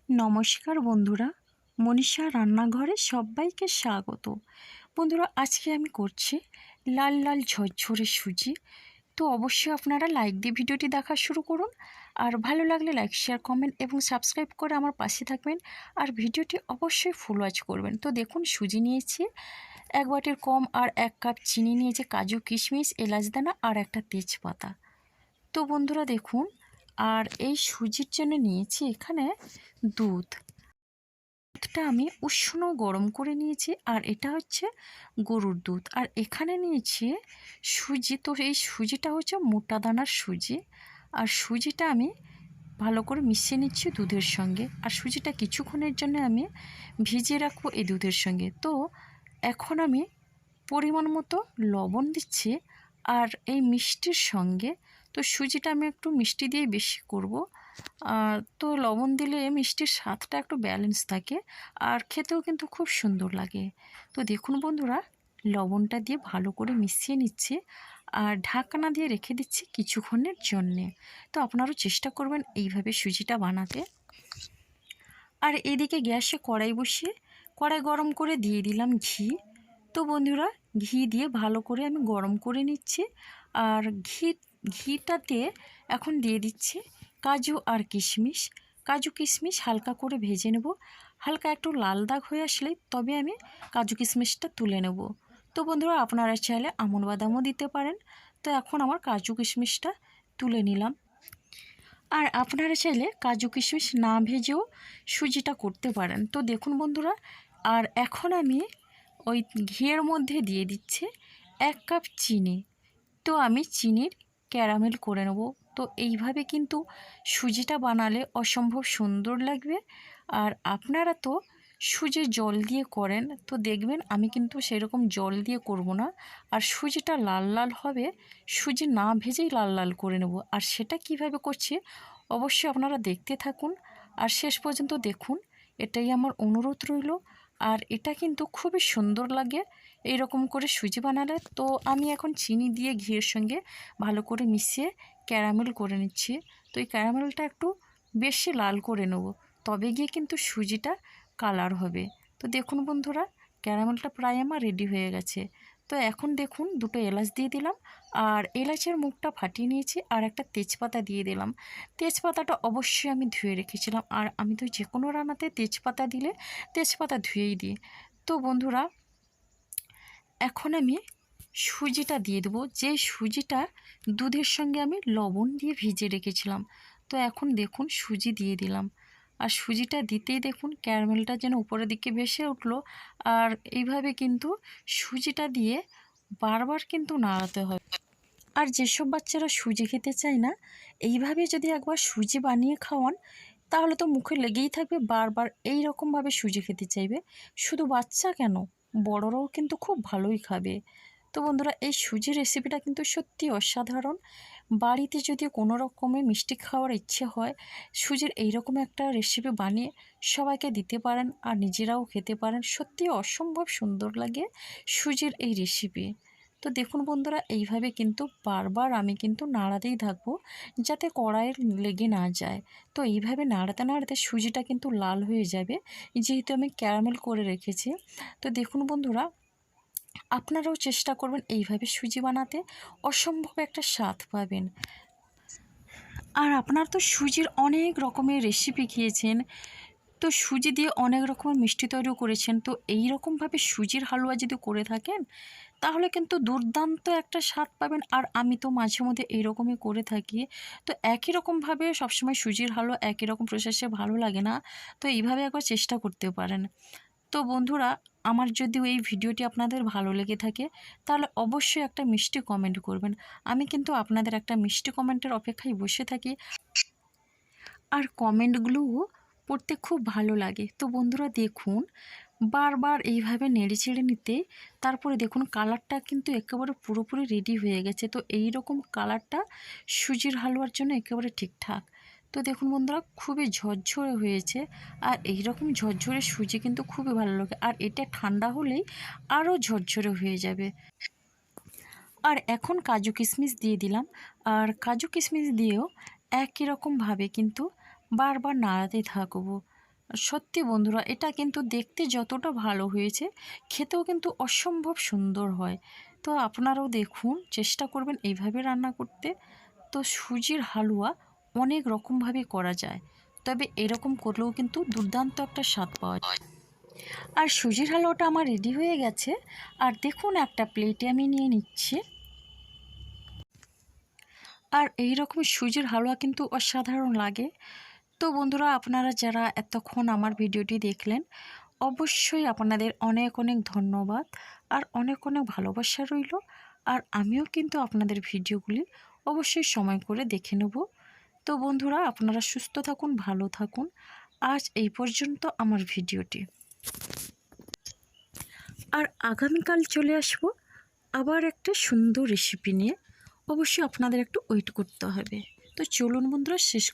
নমস্কার বন্ধুরা, মনীষা রান্নাঘরে সবাইকে স্বাগত। বন্ধুরা, আজকে আমি করছি লাল লাল ঝরঝরে সুজি। তো অবশ্যই আপনারা লাইক দিয়ে ভিডিওটি দেখা শুরু করুন, আর ভালো লাগলে লাইক, শেয়ার, কমেন্ট এবং সাবস্ক্রাইব করে আমার পাশে থাকবেন, আর ভিডিওটি অবশ্যই ফুল ওয়াচ করবেন। তো দেখুন, সুজি নিয়েছি 1 বাটির কম, আর 1 কাপ চিনি নিয়েছি, কাজু, কিশমিশ, এলাচদানা আর একটা তেজপাতা। তো বন্ধুরা দেখুন, আর এই সুজির জন্য নিয়েছি এখানে দুধ। দুধটা আমি উষ্ণ গরম করে নিয়েছি, আর এটা হচ্ছে গরুর দুধ। আর এখানে নিয়েছি সুজি। তো এই সুজিটা হচ্ছে মোটা দানার সুজি, আর সুজিটা আমি ভালো করে মিশিয়ে নিচ্ছি দুধের সঙ্গে। আর সুজিটা কিছুক্ষণের জন্য আমি ভিজিয়ে রাখবো এই দুধের সঙ্গে। তো এখন আমি পরিমাণ মতো লবণ দিচ্ছি, আর এই মিষ্টির সঙ্গে, তো সুজিটা আমি একটু মিষ্টি দিয়ে বেশি করব। তো লবণ দিলে মিষ্টির স্বাদটা একটু ব্যালেন্স থাকে, আর খেতেও কিন্তু খুব সুন্দর লাগে। তো দেখুন বন্ধুরা, লবণটা দিয়ে ভালো করে মিশিয়ে নিচ্ছি, আর ঢাকনা দিয়ে রেখে দিচ্ছি কিছুক্ষণের জন্যে। তো আপনারাও চেষ্টা করবেন এইভাবে সুজিটা বানাতে। আর এদিকে গ্যাসে কড়াই বসিয়ে কড়াই গরম করে দিয়ে দিলাম ঘি। তো বন্ধুরা, ঘি দিয়ে ভালো করে আমি গরম করে নিচ্ছি। আর ঘিটাতে এখন দিয়ে দিচ্ছি কাজু আর কিশমিশ। কাজু কিশমিশ হালকা করে ভেজে নেব। হালকা একটু লাল দাগ হয়ে আসলে তবে আমি কাজু কিশমিশটা তুলে নেব। তো বন্ধুরা, আপনারা চাইলে আমন্ড বাদামও দিতে পারেন। তো এখন আমার কাজু কিশমিশটা তুলে নিলাম। আর আপনারা চাইলে কাজু কিশমিশ না ভেজেও সুজিটা করতে পারেন। তো দেখুন বন্ধুরা, আর এখন আমি ওই ঘিয়ের মধ্যে দিয়ে দিচ্ছি 1 কাপ চিনি। তো আমি চিনির ক্যারামেল করে নেব। তো এইভাবে কিন্তু সুজিটা বানালে অসম্ভব সুন্দর লাগবে। আর আপনারা তো সুজি জল দিয়ে করেন, তো দেখবেন আমি কিন্তু সেরকম জল দিয়ে করব না। আর সুজিটা লাল লাল হবে, সুজি না ভেজেই লাল লাল করে নেব। আর সেটা কিভাবে করছি অবশ্যই আপনারা দেখতে থাকুন আর শেষ পর্যন্ত দেখুন, এটাই আমার অনুরোধ রইল। আর এটা কিন্তু খুবই সুন্দর লাগে এই রকম করে সুজি বানালে। তো আমি এখন চিনি দিয়ে ঘিয়ের সঙ্গে ভালো করে মিশিয়ে ক্যারামেল করে নিচ্ছি। তো এই ক্যারামেলটা একটু বেশি লাল করে নেব, তবে গিয়ে কিন্তু সুজিটা কালার হবে। তো দেখুন বন্ধুরা, ক্যারামেলটা প্রায় আমার রেডি হয়ে গেছে। তো এখন দেখুন, 2টো এলাচ দিয়ে দিলাম, আর এলাচের মুখটা ফাটিয়ে নিয়েছি, আর একটা তেজপাতা দিয়ে দিলাম। তেজপাতাটা অবশ্যই আমি ধুয়ে রেখেছিলাম, আর আমি তো যে কোনো রান্নাতে তেজপাতা দিলে তেজপাতা ধুয়েই দিই। তো বন্ধুরা, এখন আমি সুজিটা দিয়ে দেবো, যে সুজিটা দুধের সঙ্গে আমি লবণ দিয়ে ভিজিয়ে রেখেছিলাম। তো এখন দেখুন সুজি দিয়ে দিলাম, আর সুজিটা দিতেই দেখুন ক্যারামেলটা যেন উপরের দিকে ভেসে উঠলো। আর এইভাবে কিন্তু সুজিটা দিয়ে বারবার কিন্তু নাড়াতে হবে। আর যেসব বাচ্চারা সুজি খেতে চায় না, এইভাবে যদি একবার সুজি বানিয়ে খাওয়ান, তাহলে তো মুখে লেগেই থাকবে, বারবার এই রকমভাবে সুজি খেতে চাইবে। শুধু বাচ্চা কেন, বড়রাও কিন্তু খুব ভালোই খাবে। তো বন্ধুরা, এই সুজি রেসিপিটা কিন্তু সত্যি অসাধারণ। বাড়িতে যদি কোনো রকমের মিষ্টি খাওয়ার ইচ্ছে হয়, সুজির এইরকম একটা রেসিপি বানিয়ে সবাইকে দিতে পারেন, আর নিজেরাও খেতে পারেন। সত্যি অসম্ভব সুন্দর লাগে সুজির এই রেসিপি। তো দেখুন বন্ধুরা, এইভাবে কিন্তু বারবার আমি কিন্তু নাড়াতেই থাকবো, যাতে কড়াইয়ে লেগে না যায়। তো এইভাবে নাড়াতে নাড়াতে সুজিটা কিন্তু লাল হয়ে যাবে, যেহেতু আমি ক্যারামেল করে রেখেছি। তো দেখুন বন্ধুরা, আপনারাও চেষ্টা করবেন এইভাবে সুজি বানাতে, অসম্ভব একটা স্বাদ পাবেন। আর আপনারা তো সুজির অনেক রকমের রেসিপি খেয়েছেন, তো সুজি দিয়ে অনেক রকমের মিষ্টি তৈরিও করেছেন। তো এই রকমভাবে সুজির হালুয়া যদি করে থাকেন, তাহলে কিন্তু দুর্দান্ত একটা স্বাদ পাবেন। আর আমি তো মাঝে মধ্যে এইরকমই করে থাকি। তো একই রকমভাবে সবসময় সুজির হালুয়া একই রকম প্রসেসে ভালো লাগে না, তো এইভাবে একবার চেষ্টা করতে পারেন। তো বন্ধুরা, আমার যদি এই ভিডিওটি আপনাদের ভালো লেগে থাকে, তাহলে অবশ্যই একটা মিষ্টি কমেন্ট করবেন। আমি কিন্তু আপনাদের একটা মিষ্টি কমেন্টের অপেক্ষায় বসে থাকি, আর কমেন্টগুলোও পড়তে খুব ভালো লাগে। তো বন্ধুরা দেখুন, বারবার এইভাবে নেড়েচেড়ে নিতে, তারপরে দেখুন কালারটা কিন্তু একেবারে পুরোপুরি রেডি হয়ে গেছে। তো এই রকম কালারটা সুজির হালুয়ার জন্য একেবারে ঠিকঠাক। তো দেখুন বন্ধুরা, খুবই ঝরঝরে হয়েছে, আর এই রকম ঝরঝরে সুজি কিন্তু খুবই ভালো লাগে। আর এটা ঠান্ডা হলেই আরও ঝরঝরে হয়ে যাবে। আর এখন কাজু কিশমিশ দিয়ে দিলাম, আর কাজু কিশমিশ দিয়েও একই রকমভাবে কিন্তু বারবার নাড়াতে থাকবো। সত্যি বন্ধুরা, এটা কিন্তু দেখতে যতটা ভালো হয়েছে, খেতেও কিন্তু অসম্ভব সুন্দর হয়। তো আপনারাও দেখুন, চেষ্টা করবেন এইভাবে রান্না করতে। তো সুজির হালুয়া অনেক রকমভাবে করা যায়, তবে এরকম করলেও কিন্তু দুর্দান্ত একটা স্বাদ পাওয়া যায়। আর সুজির হালুয়াটা আমার রেডি হয়ে গেছে। আর দেখুন, একটা প্লেটে আমি নিয়ে নিচ্ছি। আর এই রকম সুজির হালুয়া কিন্তু অসাধারণ লাগে। তো বন্ধুরা, আপনারা যারা এতক্ষণ আমার ভিডিওটি দেখলেন, অবশ্যই আপনাদের অনেক অনেক ধন্যবাদ আর অনেক অনেক ভালোবাসা রইল। আর আমিও কিন্তু আপনাদের ভিডিওগুলি অবশ্যই সময় করে দেখে নেব। তো বন্ধুরা, আপনারা সুস্থ থাকুন, ভালো থাকুন। আজ এই পর্যন্ত আমার ভিডিওটি। আর আগামীকাল চলে আসব আবার একটা সুন্দর রেসিপি নিয়ে। অবশ্যই আপনাদের একটু ওয়েট করতে হবে। তো চলুন বন্ধুরা, শেষ